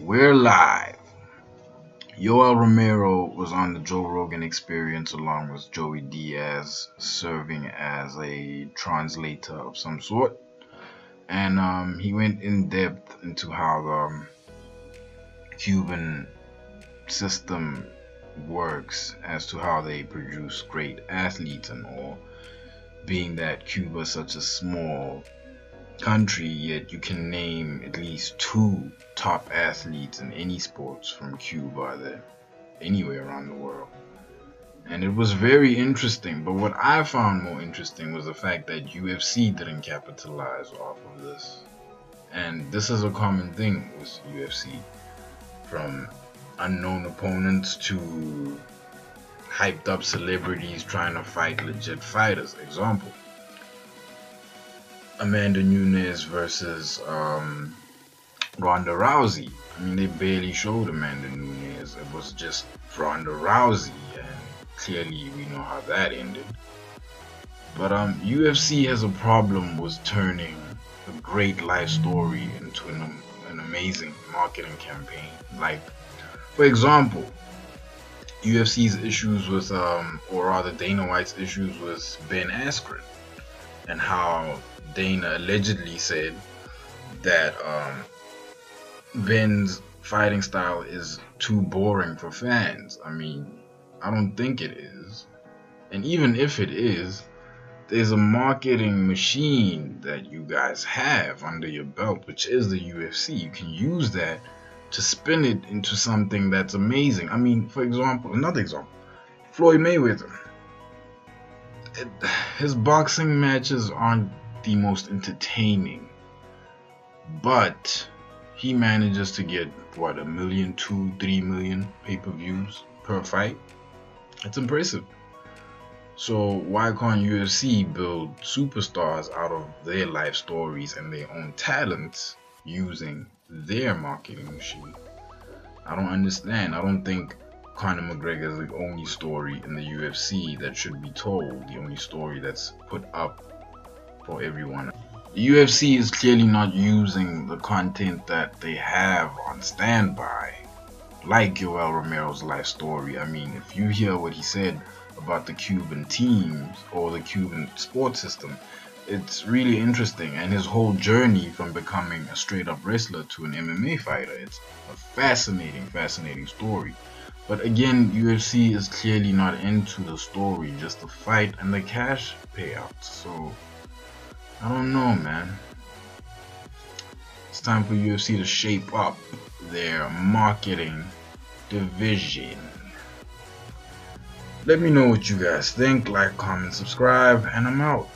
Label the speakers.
Speaker 1: We're live. Yoel Romero was on the Joe Rogan Experience along with Joey Diaz, serving as a translator of some sort. And he went in depth into how the Cuban system works, as to how they produce great athletes and all. Being that Cuba is such a small country, yet you can name at least two top athletes in any sports from Cuba that anywhere around the world. And it was very interesting, but what I found more interesting was the fact that UFC didn't capitalize off of this. And this is a common thing with UFC, from unknown opponents to hyped up celebrities trying to fight legit fighters. Example, Amanda Nunes versus Ronda Rousey. I mean, they barely showed Amanda Nunes. It was just Ronda Rousey, and clearly we know how that ended. But UFC has a problem with turning a great life story into an amazing marketing campaign. Like, for example, UFC's issues with, or rather Dana White's issues with Ben Askren, and how Dana allegedly said that Ben's fighting style is too boring for fans. I mean, I don't think it is. And even if it is, there's a marketing machine that you guys have under your belt, which is the UFC. You can use that to spin it into something that's amazing. I mean, for example, another example, Floyd Mayweather. His boxing matches aren't the most entertaining, but he manages to get what, 1 million, 2, 3 million pay-per-views per fight. It's impressive. So why can't UFC build superstars out of their life stories and their own talents using their marketing machine? I don't understand. I don't think Conor McGregor is the only story in the UFC that should be told, the only story that's put up for everyone. The UFC is clearly not using the content that they have on standby, like Yoel Romero's life story. I mean, if you hear what he said about the Cuban teams or the Cuban sports system, it's really interesting. And his whole journey from becoming a straight up wrestler to an MMA fighter, it's a fascinating story. But again, UFC is clearly not into the story, just the fight and the cash payouts. So I don't know, man. It's time for UFC to shape up their marketing division. Let me know what you guys think. Like, comment, subscribe, and I'm out.